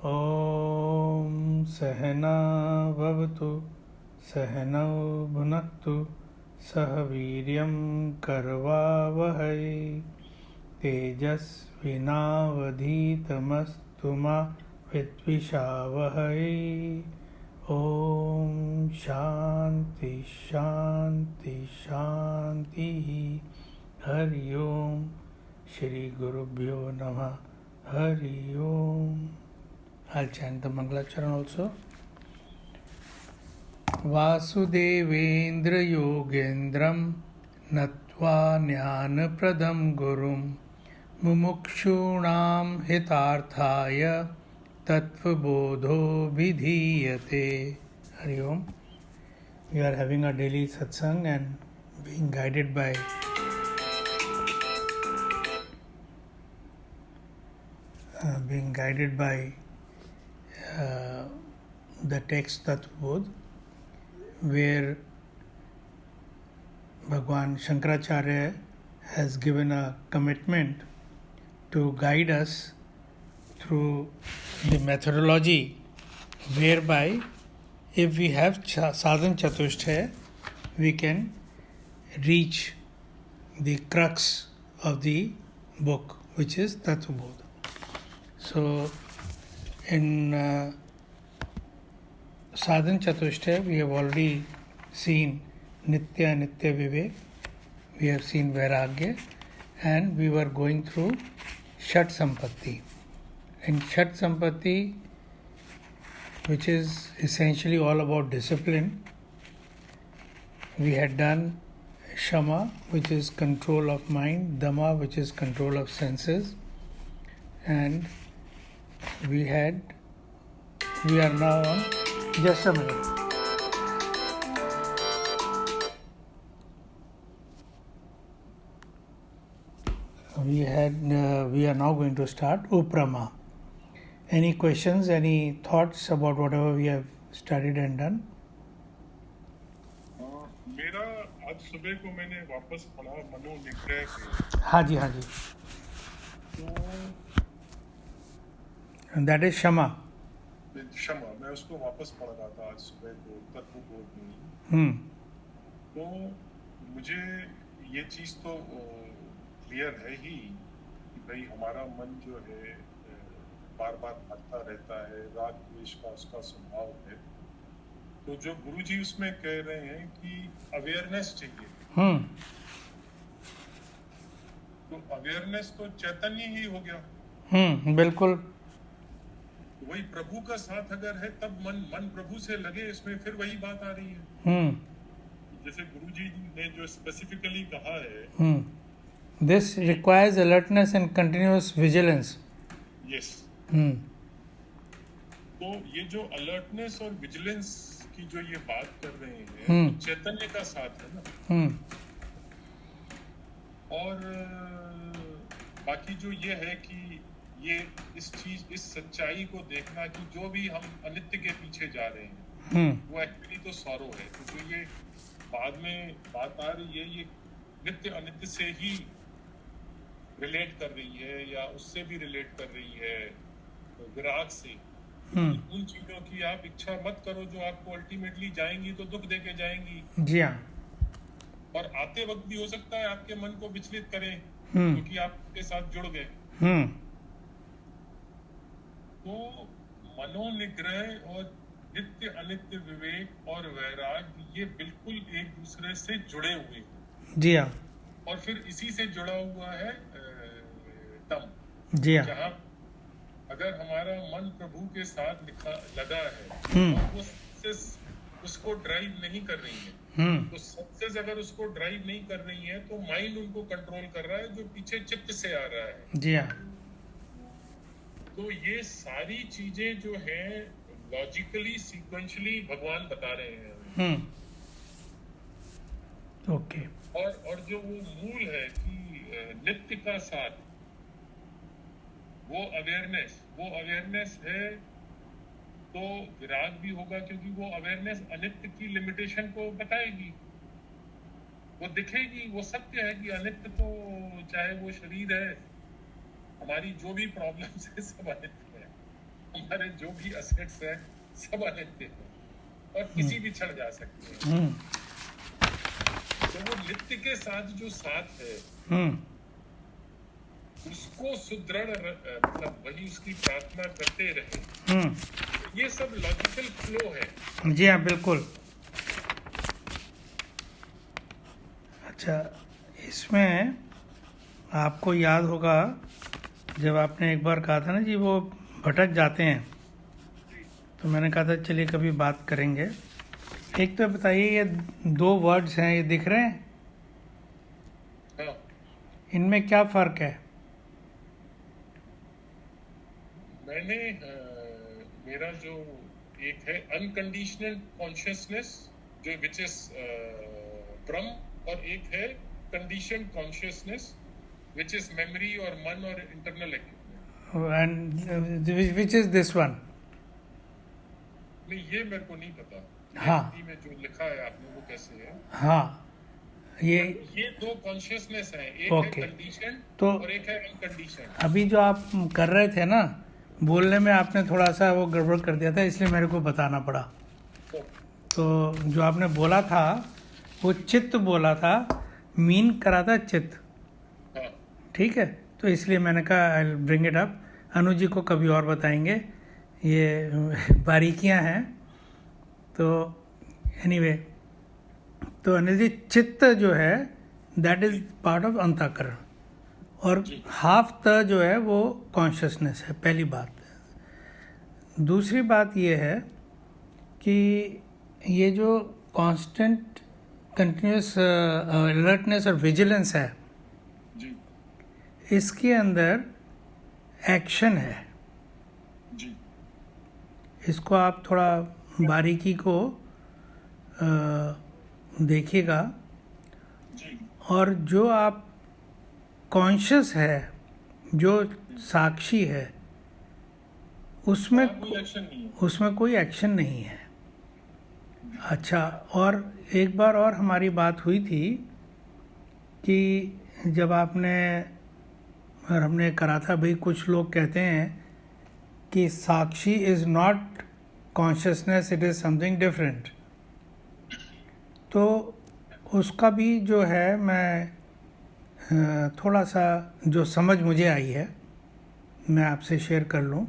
ॐ सहना भवतु सहनौ भुनक्तु सह वीर्यं करवावहै तेजस्विनावधीतमस्तु मा विद्विषावहै। ॐ शान्ति शान्ति शान्तिः। हरि ओम। श्री गुरुभ्यो नमः। हरि ओम। I'll chant the Mangalacharan also. Vasudevendra Yogendram Natva Jnanapradam Gurum Mumukshunam Hitarthaya Tattvabodho Vidhiyate. Hari Om. We are having a daily satsang and being guided by the text Tattvabodh, where Bhagwan Shankaracharya has given a commitment to guide us through the methodology whereby if we have sadhan chatushtaya, we can reach the crux of the book, which is Tattvabodh. So, in Sadhan Chatushtaya, we have already seen Nitya Nitya Vivek, we have seen Vairagya, and we were going through Shat Sampatti. In Shat Sampatti, which is essentially all about discipline, we had done Shama, which is control of mind, Dama, which is control of senses, and we are now on, just a minute. We are now going to start Uprama. Any questions, any thoughts about whatever we have studied and done? मेरा आज सुबह को मैंने वापस पढ़ा मनोनिग्रह पे। हाँ जी। तो दैट इज क्षमा। मैं उसको वापस पढ़ रहा था आज सुबह को तत्वबोध में। तो मुझे ये चीज तो क्लियर है ही कि भाई हमारा मन जो है बार बार भटकता रहता है, राग द्वेष का उसका स्वभाव है। तो जो गुरुजी उसमें कह रहे हैं कि अवेयरनेस चाहिए, तो अवेयरनेस तो चैतन्य ही हो गया। बिल्कुल। वही प्रभु का साथ अगर है तब मन प्रभु से लगे, इसमें फिर वही बात आ रही है। जैसे गुरुजी ने जो स्पेसिफिकली कहा है, this requires alertness and continuous vigilance. Yes. तो ये जो अलर्टनेस और विजिलेंस की जो ये बात कर रहे हैं, तो चैतन्य का साथ है ना। और बाकी जो ये है कि ये इस सच्चाई को देखना कि जो भी हम अनित्य के पीछे जा रहे हैं वो एक्चुअली तो सॉरो है। तो जो ये बाद में बात आ रही है, ये नित्य अनित्य से ही रिलेट कर रही है या उससे भी रिलेट कर रही है, तो विराग से। उन चीजों की आप इच्छा मत करो जो आपको अल्टीमेटली जाएंगी तो दुख देके जाएंगी। जी हाँ। और आते वक्त भी हो सकता है आपके मन को विचलित करें क्योंकि आपके साथ जुड़ गए। तो मनोनिग्रह और नित्य अनित्य विवेक और वैराग्य ये बिल्कुल एक दूसरे से जुड़े हुए हैं। जी हाँ। और फिर इसी से जुड़ा हुआ है तम। जी हाँ। जहाँ अगर हमारा मन प्रभु के साथ लगा है और वो उसको ड्राइव नहीं कर रही है, तो सक्सेस अगर उसको ड्राइव नहीं कर रही है तो माइंड उनको कंट्रोल कर रहा है जो पीछे चित्त से आ रहा है। जी हाँ। तो ये सारी चीजें जो है लॉजिकली सीक्वेंशली भगवान बता रहे हैं। ओके। और जो वो मूल है कि नित्य का साथ, वो अवेयरनेस है, तो विराग भी होगा क्योंकि वो अवेयरनेस अनित्य की लिमिटेशन को बताएगी, वो दिखेगी, वो सत्य है कि अनित्य तो चाहे वो शरीर है, हमारी जो भी प्रॉब्लम्स है सब अनित्य है। हमारे जो भी असेट्स हैं सब अनित्य हैं और किसी भी क्षण जा सकते हैं। तो वो नित्य के साथ जो साथ है उसको सुदृढ़ मतलब वही उसकी प्रार्थना करते रहे। ये सब लॉजिकल फ्लो है। जी हाँ, बिल्कुल। अच्छा, इसमें आपको याद होगा जब आपने एक बार कहा था ना जी वो भटक जाते हैं, तो मैंने कहा था चलिए कभी बात करेंगे। एक तो बताइए, ये 2 वर्ड्स हैं, ये दिख रहे हैं, हाँ, इनमें क्या फ़र्क है? मैंने मेरा जो एक है अनकंडीशनल कॉन्शियसनेस जो विच इज ब्रह्म, और एक है condition consciousness which is memory और मन और internal activity. And which is this one? नहीं, ये मेरे को नहीं पता। हाँ, हिंदी में जो लिखा है आपने वो कैसे है? हाँ, ये 2 कॉन्शियसनेस है, एक ओके। है कंडीशन तो और एक है अनकंडीशन। अभी जो आप कर रहे थे ना, बोलने में आपने थोड़ा सा वो गड़बड़ कर दिया था, इसलिए मेरे को बताना पड़ा। तो जो आपने बोला था वो चित्त बोला था, मीन करा था चित्त, हाँ, ठीक है? तो इसलिए मैंने कहा I bring it up. Anu ji को कभी और बताएंगे, ये बारीकियां हैं। तो एनीवे, तो अनिल जी, चित्त जो है दैट इज पार्ट ऑफ अंतःकरण, और हाफ त जो है वो कॉन्शियसनेस है, पहली बात। दूसरी बात ये है कि ये जो कांस्टेंट कंटिन्यूस अलर्टनेस और विजिलेंस है, जी इसके अंदर एक्शन है। जी इसको आप थोड़ा बारीकी को देखिएगा। जी और जो आप कॉन्शियस है, जो साक्षी है, उसमें कोई एक्शन नहीं है। उसमें कोई एक्शन नहीं है। अच्छा, और एक बार और हमारी बात हुई थी कि जब आपने और हमने करा था, भाई कुछ लोग कहते हैं कि साक्षी is not consciousness, it is something different. तो उसका भी जो है मैं थोड़ा सा जो समझ मुझे आई है मैं आपसे शेयर कर लूँ।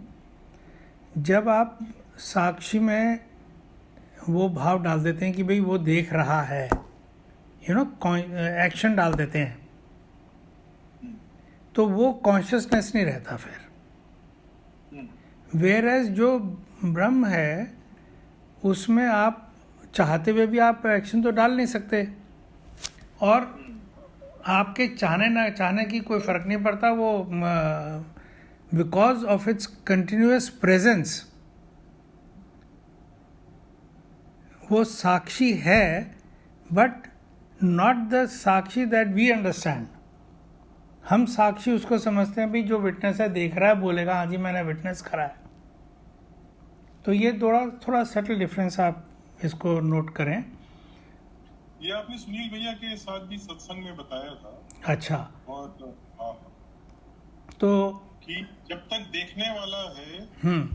जब आप साक्षी में वो भाव डाल देते हैं कि भाई वो देख रहा है, एक्शन डाल देते हैं, तो वो कॉन्शियसनेस नहीं रहता फिर। वेयर एज जो ब्रह्म है उसमें आप चाहते हुए भी आप एक्शन तो डाल नहीं सकते, और आपके चाहने ना चाहने की कोई फ़र्क नहीं पड़ता। वो because of its continuous presence वो साक्षी है, but not the sakshi that we understand. हम साक्षी उसको समझते हैं, भी जो विटनेस है देख रहा है, बोलेगा हाँ जी मैंने विटनेस करा है। तो ये थोड़ा सटल डिफरेंस आप इसको नोट करें। ये आपने सुनील भैया के साथ भी सत्संग में बताया था। अच्छा, और हाँ, तो कि जब तक देखने वाला है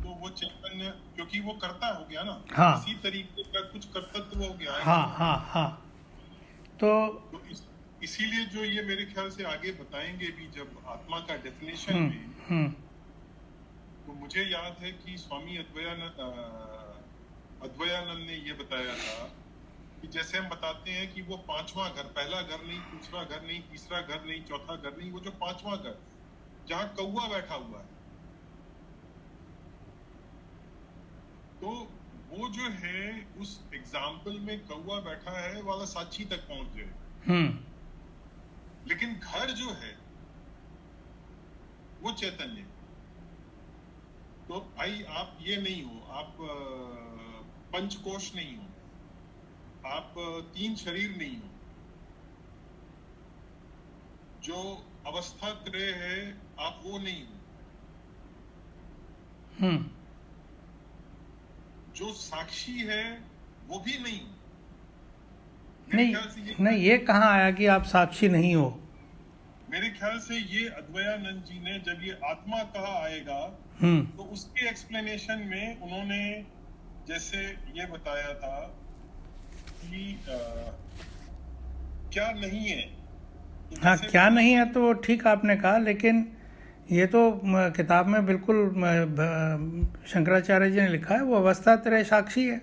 तो वो चैतन्य, क्योंकि वो करता हो गया ना, हाँ, इसी तरीके का कुछ कर्तव्य हो गया है। हाँ हाँ हाँ। तो इसीलिए जो ये मेरे ख्याल से आगे बताएंगे भी जब आत्मा का डेफिनेशन में, तो मुझे याद है कि स्वामी अद्वैयानंद ने ये बताया था कि जैसे हम बताते हैं कि वो 5वां घर, पहला घर नहीं, दूसरा घर नहीं, तीसरा घर नहीं, चौथा घर नहीं, वो जो 5वां घर जहां कौवा बैठा हुआ है, तो वो जो है उस एग्जाम्पल में कौवा बैठा है वाला साक्षी तक पहुंच जाए। लेकिन घर जो है वो चैतन्य। तो भाई आप ये नहीं हो, आप पंचकोश नहीं हो, आप 3 शरीर नहीं हो, जो अवस्था त्रय है आप वो नहीं हो, जो साक्षी है वो भी नहीं हो। नहीं, ये कहाँ आया कि आप साक्षी नहीं हो? मेरे ख्याल से ये अद्वैयानंद जी ने जब ये आत्मा कहा आएगा तो उसके एक्सप्लेनेशन में उन्होंने जैसे ये बताया था कि क्या नहीं है। हाँ, क्या नहीं है तो ठीक आपने कहा, लेकिन ये तो किताब में बिल्कुल शंकराचार्य जी ने लिखा है, वो अवस्था त्रय साक्षी है।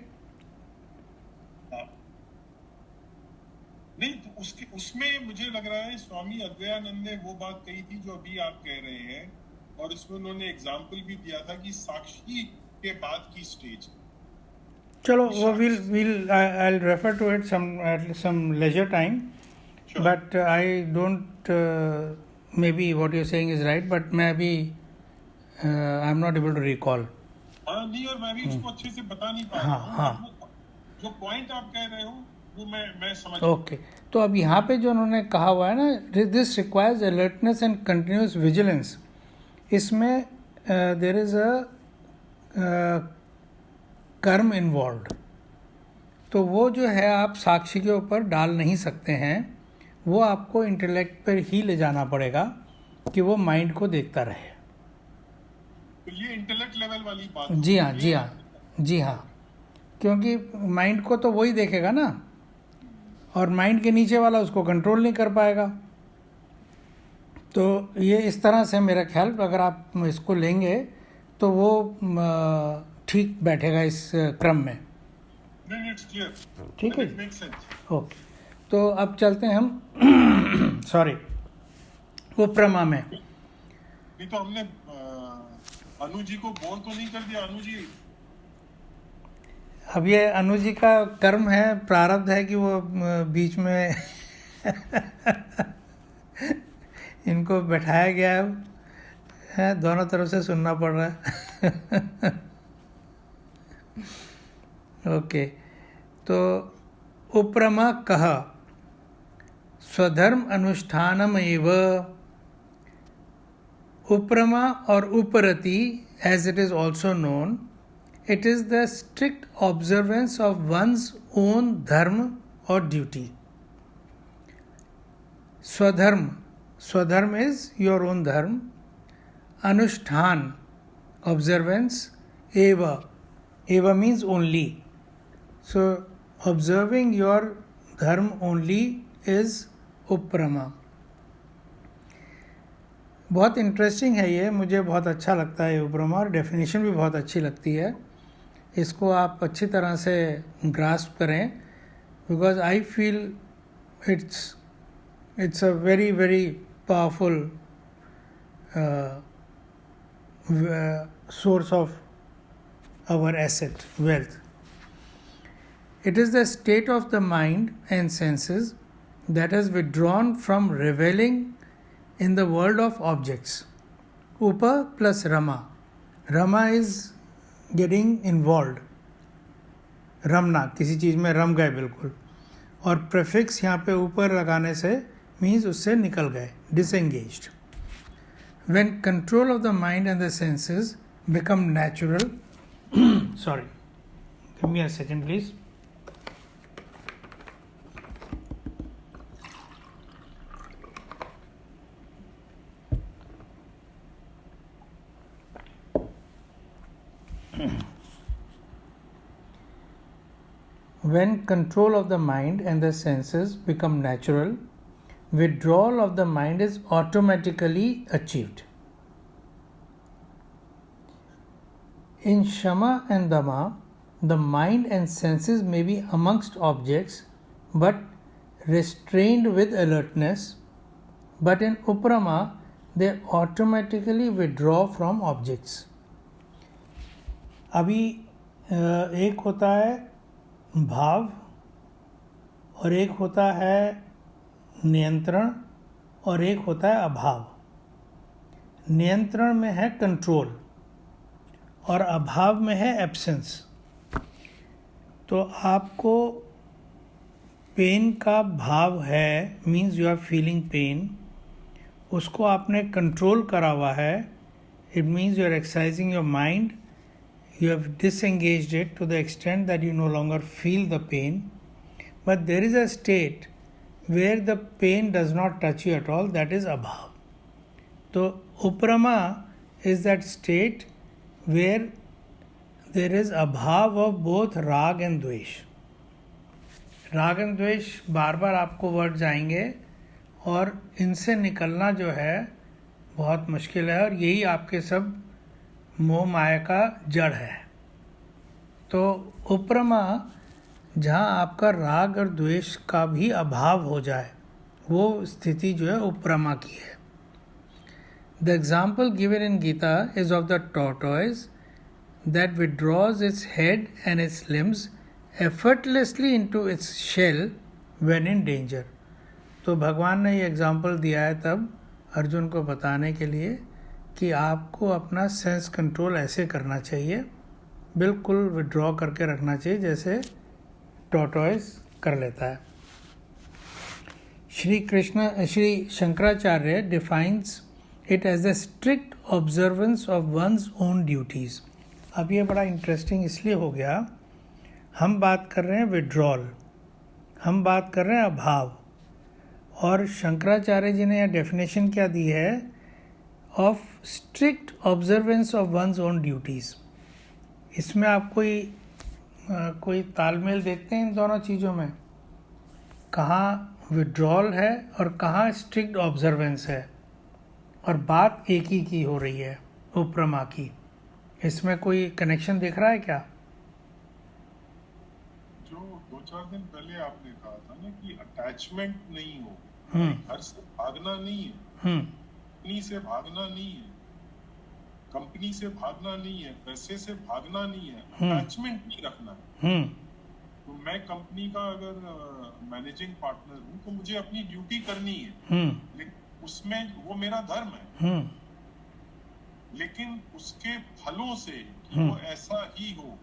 नहीं तो उसमें मुझे लग रहा है स्वामी अद्वैयानंद ने वो बात कही थी जो अभी आप कह रहे हैं, और उसमें उन्होंने एग्जाम्पल भी दिया था कि साक्षी के बाद की स्टेज। चलो वो will I will refer to it some leisure time, but I don't maybe what you saying is right, but मैं अभी I am not able to recall. हाँ नहीं, और मैं भी उसको अच्छे से बता नहीं पा रहा हूँ। हाँ, जो पॉइंट आप कह रहे हो वो मैं समझ। ओके, तो अब यहाँ पे जो उन्होंने कहा हुआ है ना, this requires alertness and continuous vigilance, इसमें देयर इज अ कर्म इन्वॉल्व्ड। तो वो जो है आप साक्षी के ऊपर डाल नहीं सकते हैं, वो आपको इंटेलेक्ट पर ही ले जाना पड़ेगा कि वो माइंड को देखता रहे। तो ये इंटेलेक्ट लेवल वाली बात। जी हाँ, जी हाँ, जी हाँ, क्योंकि माइंड को तो वही देखेगा ना, और माइंड के नीचे वाला उसको कंट्रोल नहीं कर पाएगा। तो ये इस तरह से मेरा ख्याल, अगर आप इसको लेंगे तो वो ठीक बैठेगा इस क्रम में। ठीक है, ओके। तो अब चलते हैं हम सॉरी उपरमा में। नहीं तो हमने अनु जी को बोल तो नहीं कर दिया। अनु जी, अब ये अनु जी का कर्म है, प्रारब्ध है कि वो बीच में इनको बैठाया गया है, दोनों तरफ से सुनना पड़ रहा है। ओके, तो उपरमा कह स्वधर्म अनुष्ठानम एव। उपरमा और उपरति, as it is also known, it is the strict observance of one's own dharma or duty. Swadharma is your own dharma. Anushtan, observance. Eva means only. So observing your dharma only is uprama. बहुत interesting है ये, मुझे बहुत अच्छा लगता है उपरमा, और definition भी बहुत अच्छी लगती है। इसको आप अच्छी तरह से ग्रास्प करें, because I feel it's a very very powerful source of our asset wealth. It is the state of the mind and senses that has withdrawn from reveling in the world of objects. Upa plus Rama. Rama is getting involved. रमना, किसी चीज़ में रम गए बिल्कुल, और prefix यहाँ पे ऊपर लगाने से मीन्स उससे निकल गए, disengaged. When control of the mind and the senses become natural, sorry, give me a second please. When control of the mind and the senses become natural, withdrawal of the mind is automatically achieved. In Shama and Dama, the mind and senses may be amongst objects but restrained with alertness, but in Uprama, they automatically withdraw from objects. अभी एक होता है भाव और एक होता है नियंत्रण और एक होता है अभाव. नियंत्रण में है कंट्रोल और अभाव में है एब्सेंस. तो आपको पेन का भाव है, means you are feeling pain, उसको आपने कंट्रोल करा हुआ है. It means you are exercising your mind. You have disengaged it to the extent that you no longer feel the pain. But there is a state where the pain does not touch you at all, that is abhav. So uprama is that state where there is abhav of both rag and dvesh. राग and द्वेष बार बार आपको word जाएंगे और इनसे निकलना जो है बहुत मुश्किल है, और यही आपके सब मोह माया का जड़ है. तो उपरमा जहाँ आपका राग और द्वेष का भी अभाव हो जाए, वो स्थिति जो है उपरमा की है. The example given in Gita is of the tortoise that withdraws its head and its limbs effortlessly into its shell when in danger. तो भगवान ने ये एग्जाम्पल दिया है तब अर्जुन को बताने के लिए कि आपको अपना सेंस कंट्रोल ऐसे करना चाहिए, बिल्कुल विड्रॉ करके रखना चाहिए जैसे टॉर्टॉइज कर लेता है. Shri Shankaracharya defines it as the strict observance of one's own duties. अब ये बड़ा इंटरेस्टिंग इसलिए हो गया, हम बात कर रहे हैं विड्रॉल, हम बात कर रहे हैं अभाव, और शंकराचार्य जी ने यह डेफिनेशन क्या दी है, of strict observance of one's own duties. इसमें आप कोई तालमेल देखते हैं इन दोनों चीज़ों में, कहाँ विड्रॉल है और कहाँ स्ट्रिक्ट ऑब्जर्वेंस है, और बात एक ही की हो रही है, उपरमा की. इसमें कोई कनेक्शन दिख रहा है क्या? 4 दिन पहले आपने कहा था ना कि अटैचमेंट नहीं हो, घर से भागना नहीं है, कंपनी से भागना नहीं है, कंपनी से भागना नहीं है, पैसे से भागना नहीं है, अटैचमेंट नहीं रखना है. तो मैं कंपनी का अगर मैनेजिंग पार्टनर हूँ तो मुझे अपनी ड्यूटी करनी है, लेकिन उसमें वो मेरा धर्म है, लेकिन उसके फलों से वो ऐसा ही हो,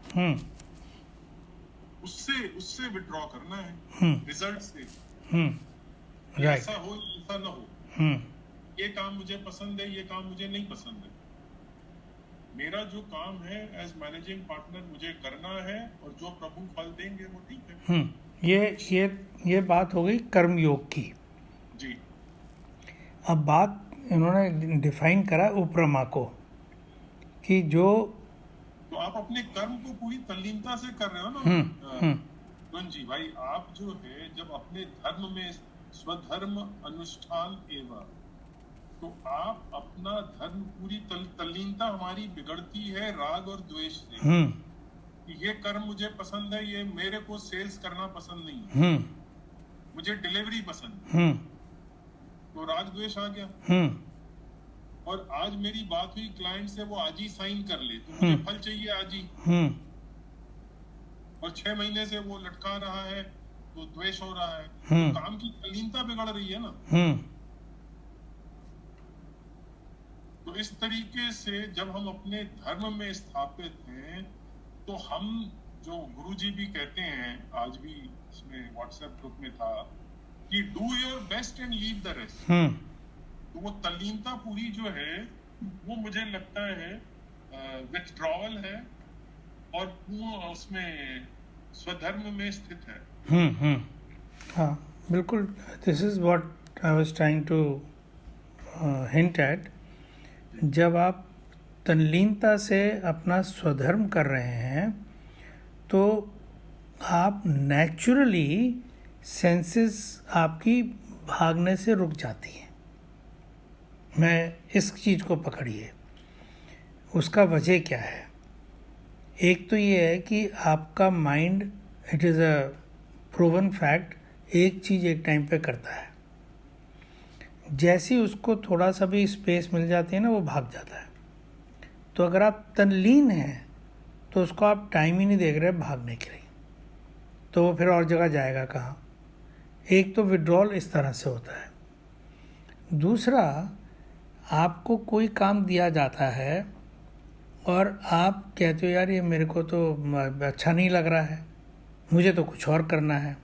उससे विड्रॉ करना है, रिजल्ट से. ऐसा हो ऐसा ना हो, ये काम मुझे पसंद है, ये काम मुझे नहीं पसंद है. मेरा जो काम है एज मैनेजिंग पार्टनर मुझे करना है, और जो प्रभु फल देंगे वो ठीक है. ये बात हो गई कर्म योग की जी. अब बात इन्होंने डिफाइन करा उपरमा को कि जो, तो आप अपने कर्म को पूरी तल्लीनता से कर रहे हो ना जी भाई. आप जो है जब अपने धर्म में स्वधर्म अनुष्ठान एवं, तो आप अपना धर्म पूरी तल्लीनता हमारी बिगड़ती है राग और द्वेष से. ये कर्म मुझे पसंद है, ये मेरे को सेल्स करना पसंद नहीं है, मुझे डिलीवरी पसंद, तो राग द्वेष आ गया. और आज मेरी बात हुई क्लाइंट से, वो आज ही साइन कर ले, तो मुझे फल चाहिए आज ही, और 6 महीने से वो लटका रहा है तो द्वेष हो रहा है. तो काम की तल्लीनता बिगड़ रही है ना. तो इस तरीके से जब हम अपने धर्म में स्थापित हैं, तो हम जो गुरुजी भी कहते हैं, आज भी इसमें व्हाट्सएप ग्रुप में था कि do your best and leave the rest. तो वो तल्लीनता पूरी जो है वो मुझे लगता है विथड्रॉवल है, और वो उसमें स्वधर्म में स्थित है. हाँ बिल्कुल. This is what I was trying to hint at. जब आप तल्लीनता से अपना स्वधर्म कर रहे हैं तो आप नेचुरली सेंसेस आपकी भागने से रुक जाती हैं. मैं इस चीज़ को पकड़िए, उसका वजह क्या है. एक तो ये है कि आपका mind, it is a proven fact, एक चीज़ एक टाइम पे करता है. जैसी उसको थोड़ा सा भी स्पेस मिल जाती है ना, वो भाग जाता है. तो अगर आप तल्लीन हैं तो उसको आप टाइम ही नहीं देख रहे भागने के लिए, तो वो फिर और जगह जाएगा कहाँ. एक तो विड्रॉल इस तरह से होता है. दूसरा, आपको कोई काम दिया जाता है और आप कहते हो यार ये मेरे को तो अच्छा नहीं लग रहा है, मुझे तो कुछ और करना है.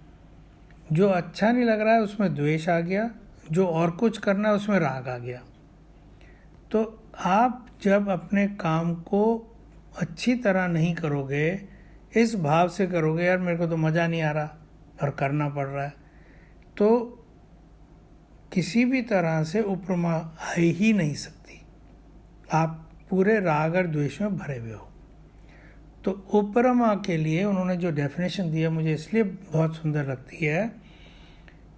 जो अच्छा नहीं लग रहा है उसमें द्वेष आ गया, जो और कुछ करना है उसमें राग आ गया. तो आप जब अपने काम को अच्छी तरह नहीं करोगे, इस भाव से करोगे यार मेरे को तो मज़ा नहीं आ रहा और करना पड़ रहा है, तो किसी भी तरह से उपरमा आ ही नहीं सकती। आप पूरे राग और द्वेष में भरे हुए हो। तो उपरमा के लिए उन्होंने जो डेफिनेशन दिया मुझे इसलिए बहुत सुंदर लगती है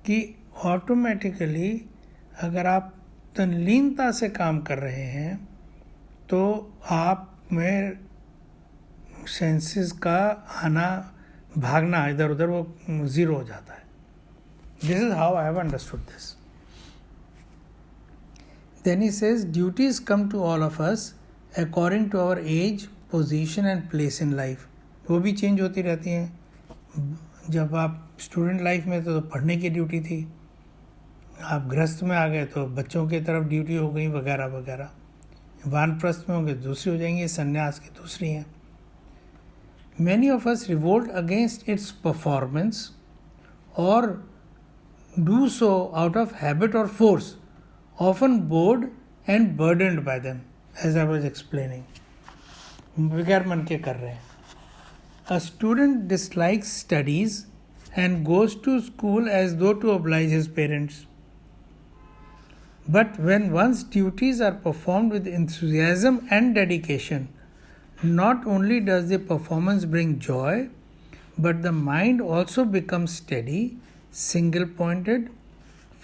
कि ऑटोमेटिकली अगर आप तल्लीनता से काम कर रहे हैं तो आप में सेंसेस का आना भागना इधर उधर वो ज़ीरो हो जाता है। This is how I have understood this. Then he says duties come to all of us according to our age, position and place in life. वो भी चेंज होती रहती हैं। जब आप स्टूडेंट लाइफ में तो पढ़ने की ड्यूटी थी, आप गृहस्थ में आ गए तो बच्चों की तरफ ड्यूटी हो गई वगैरह वगैरह। वानप्रस्थ में होंगे दूसरी हो जाएंगी, संन्यास की दूसरी हैं। Many of us revolt against its performance और do so out of habit और force, often bored and burdened by them, as I was explaining. बगैर मन के कर रहे हैं। A student dislikes studies and goes to school as though to oblige his parents. But when one's duties are performed with enthusiasm and dedication, not only does the performance bring joy, but the mind also becomes steady, single-pointed,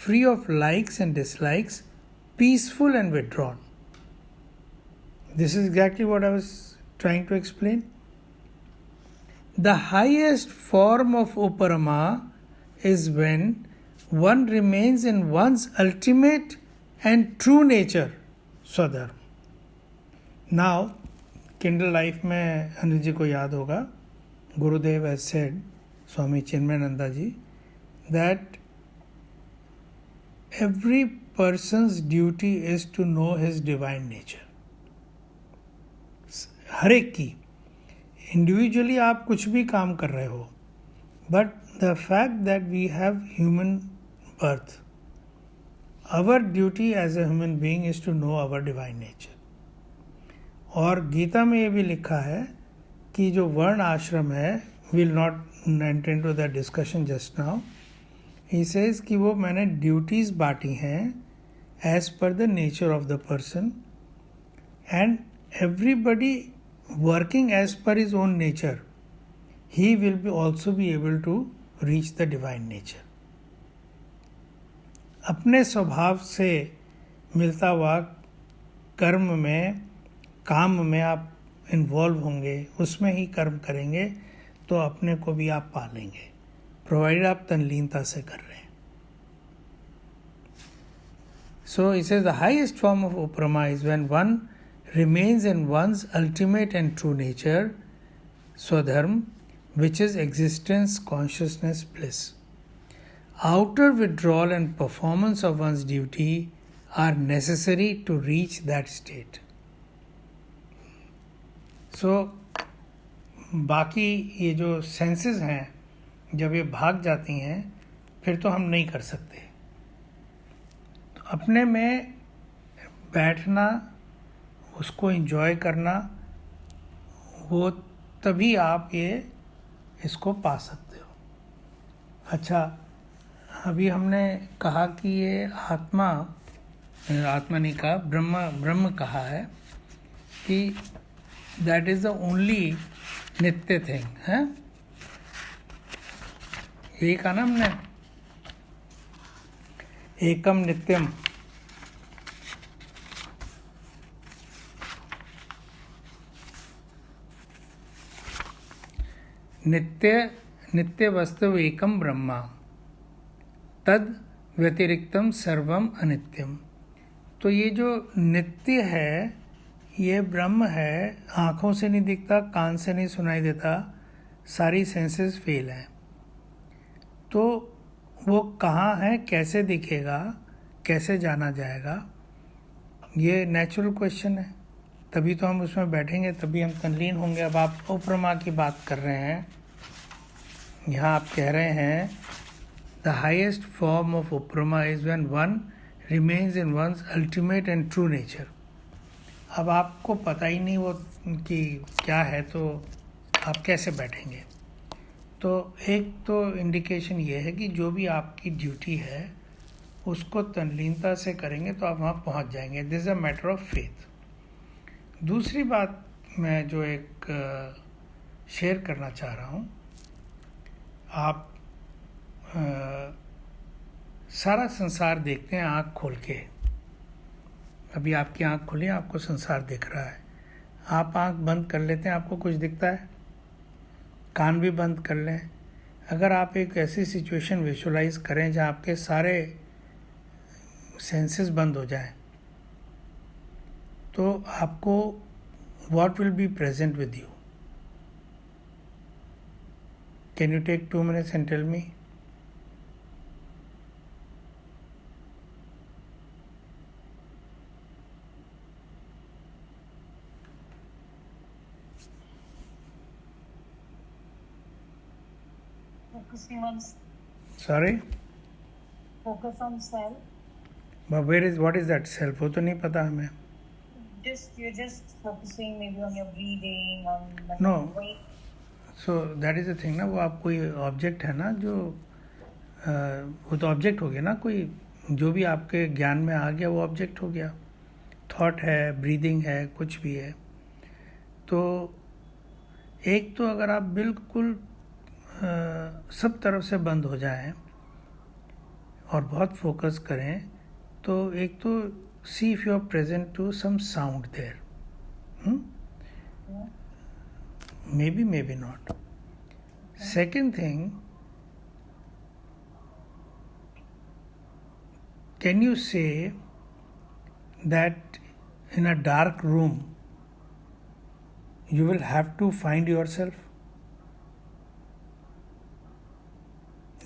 free of likes and dislikes, peaceful and withdrawn. This is exactly what I was trying to explain. The highest form of uparama is when one remains in one's ultimate and true nature, swadharma. Now, Kindle Life में अनिल जी को याद होगा, Gurudev has said, Swami Chinmayananda ji, that every person's duty is to know his divine nature. हर एक की individually आप कुछ भी काम कर रहे हो, but the fact that we have human birth, our duty as a human being is to know our divine nature. और गीता में ये भी लिखा है कि जो वर्ण आश्रम है, will not enter into that discussion just now, he says कि वो मैंने ड्यूटीज बांटी हैं as per the nature of the person, and everybody working as per his own nature, he will be also be able to reach the divine nature. अपने स्वभाव से मिलता हुआ कर्म में, काम में आप इन्वॉल्व होंगे, उसमें ही कर्म करेंगे तो अपने को भी आप पालेंगे, प्रोवाइड आप तल्लीनता से कर रहे हैं। So he says the highest form of uparama is when one remains in one's ultimate and true nature, swadharma, which is existence, consciousness, bliss. Outer withdrawal and performance of one's duty are necessary to reach that state. So, बाकी ये जो senses हैं, जब ये भाग जाती हैं फिर तो हम नहीं कर सकते। तो अपने में बैठना, उसको एंजॉय करना, वो तभी आप ये इसको पा सकते हो। अच्छा, अभी हमने कहा कि ये आत्मा नहीं कहा, ब्रह्म कहा है कि दैट इज द ओनली नित्य थिंग है। यही कहा ना हमने, एकम नित्यम। नित्य वस्तु एकम ब्रह्मा, तद व्यतिरिक्तम सर्वम अनित्यम। तो ये जो नित्य है, ये ब्रह्म है, आँखों से नहीं दिखता, कान से नहीं सुनाई देता, सारी सेंसेस फेल हैं। तो वो कहाँ है, कैसे दिखेगा, कैसे जाना जाएगा, ये नेचुरल क्वेश्चन है। तभी तो हम उसमें बैठेंगे, तभी हम तल्लीन होंगे। अब आप उपरमा की बात कर रहे हैं, यहाँ आप कह रहे हैं द हाइएस्ट फॉर्म ऑफ उपरमा is when one remains in one's ultimate and true nature. अब आपको पता ही नहीं वो कि क्या है, तो आप कैसे बैठेंगे? तो एक तो इंडिकेशन ये है कि जो भी आपकी ड्यूटी है उसको तल्लीनता से करेंगे तो आप वहाँ पहुँच जाएंगे. This is a matter of faith. दूसरी बात मैं जो एक शेयर करना चाह रहा हूँ, आप सारा संसार देखते हैं आँख खोल के. अभी आपकी आँख खुली, आपको संसार दिख रहा है. आप आँख बंद कर लेते हैं, आपको कुछ दिखता है? कान भी बंद कर लें. अगर आप एक ऐसी सिचुएशन विजुअलाइज करें जहाँ आपके सारे सेंसेस बंद हो जाएं, तो आपको what will be present with you? Can you take 2 minutes and tell me? Focusing on Sorry? focus on self. But what is that self? वो तो नहीं पता हमें. You're just focusing maybe on your breathing, on like No. weight. So that is the thing ना, वो आप कोई object है ना जो वो तो ऑब्जेक्ट हो गया ना, कोई जो भी आपके ज्ञान में आ गया वो ऑब्जेक्ट हो गया. थॉट है, ब्रीदिंग है, कुछ भी है. तो एक तो अगर आप बिल्कुल सब तरफ से बंद हो जाएं और बहुत फोकस करें, तो एक तो see if you are present to some sound there. Maybe not. Second thing, can you say that in a dark room you will have to find yourself?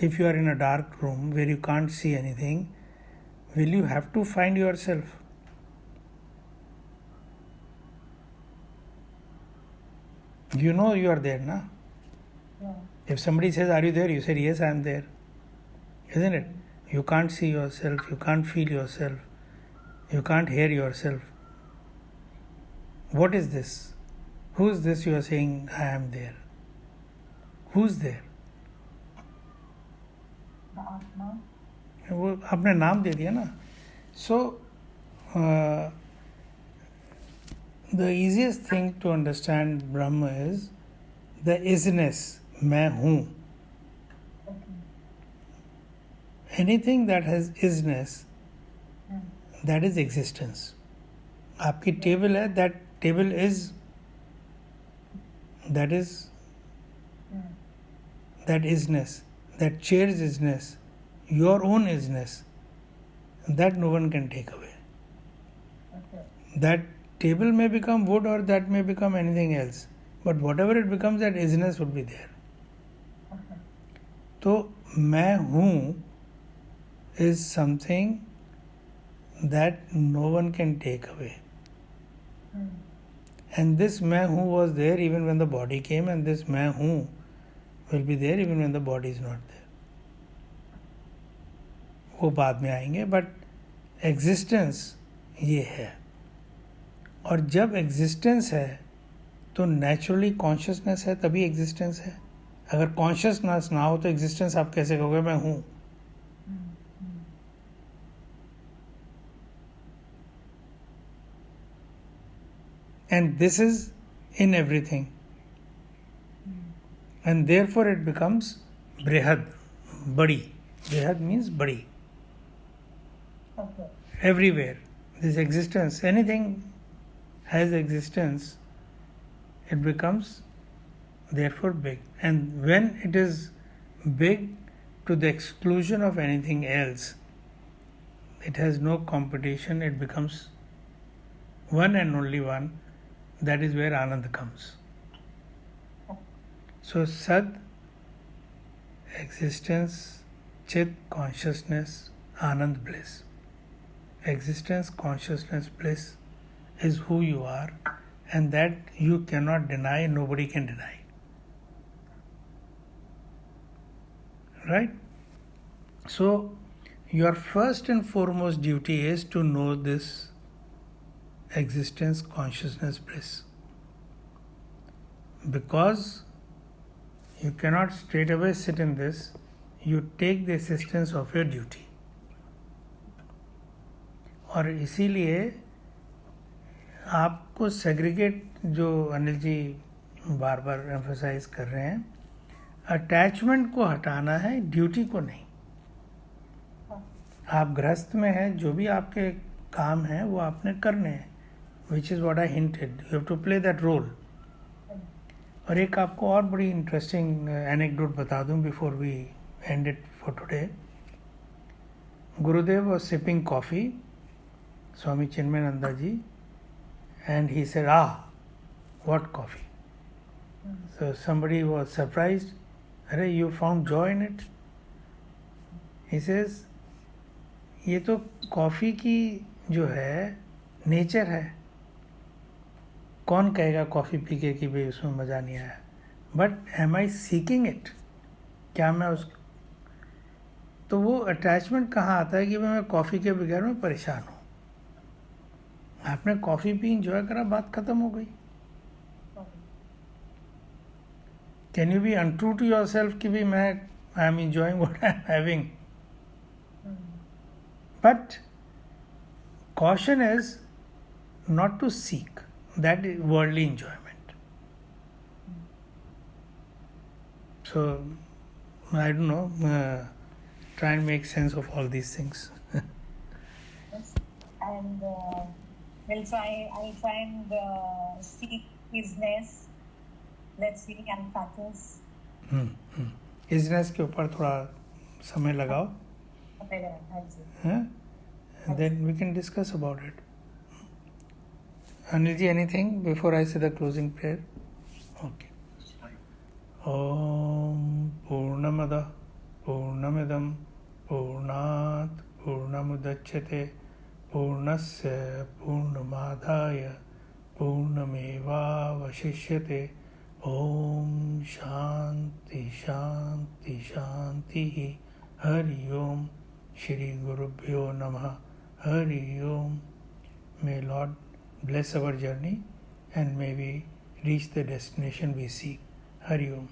If you are in a dark room where you can't see anything, will you have to find yourself? You know you are there, na? Yeah. If somebody says, "Are you there?" you say, "Yes, I am there." Isn't it? You can't see yourself, you can't feel yourself, you can't hear yourself. What is this? Who is this you are saying, "I am there"? Who's there? The Atma. वो आपने नाम दे दिया ना. So, the easiest thing to understand Brahma is the isness, मैं हूँ. Okay. Anything that has isness, Hmm. that is existence. आपकी table है, that table is, that is Hmm. that isness, that chair's isness, your own isness, that no one can take away. Okay. That table may become wood or that may become anything else, but whatever it becomes, that isness would be there. Okay. तो मैं हूँ is something that no one can take away. Hmm. And this मैं हूँ was there even when the body came, and this मैं हूँ will be there even when the body is not there. वो बाद में आएंगे, but existence ये है. और जब existence है तो naturally consciousness है, तभी existence है. अगर consciousness ना हो तो existence आप कैसे कहोगे मैं हूँ? Hmm. Hmm. And this is in everything. And therefore it becomes brihad, badi. Brihad means badi. Okay. Everywhere. This existence, anything has existence, it becomes therefore big. And when it is big to the exclusion of anything else, it has no competition, it becomes one and only one. That is where Anand comes. So Sat, existence, Chit, consciousness, Anand, bliss. Existence, consciousness, bliss is who you are, and that you cannot deny, nobody can deny. Right? So, your first and foremost duty is to know this existence, consciousness, bliss. Because you cannot straight away sit in this, you take the assistance of your duty. और इसीलिए आपको segregate, जो अनिल जी बार बार emphasise कर रहे हैं, attachment को हटाना है, ड्यूटी को नहीं। आप गृहस्थ में हैं, जो भी आपके काम हैं वो आपने करने हैं, which is what I hinted, you have to play that role. और एक आपको और बड़ी इंटरेस्टिंग एनेक्डोट बता दूं before we end it for today. Gurudev was sipping coffee, Swami Chinmayananda ji, and he said, what coffee? So somebody was surprised, अरे you found joy in it? He says, ये तो कॉफ़ी की जो है नेचर है, कौन कहेगा कॉफ़ी पी के कि भाई उसमें मज़ा नहीं आया, but am I seeking it, क्या मैं उस, तो वो अटैचमेंट कहाँ आता है कि मैं कॉफ़ी के बगैर में परेशान हूँ। आपने कॉफ़ी पी, इंजॉय करा, बात ख़त्म हो गई। Can you be untrue to yourself कि भी मैं I am enjoying what I am having, but caution is not to seek that worldly enjoyment. So I don't know, try and make sense of all these things. And I'll try and seek business. Let's see and practice. Business के ऊपर थोड़ा समय लगाओ, and then we can discuss about it. Anil ji, anything before I say the closing prayer? Okay. Om Purnamada Purnamidam Purnat Purnamudachyate Purnasya Purnamadaya Purnameva Vashishyate. Om Shanti Shanti Shanti. Hari Om. Shri Gurubhyo Namaha. Hari Om. May Lord bless our journey and may we reach the destination we seek. Hari Om.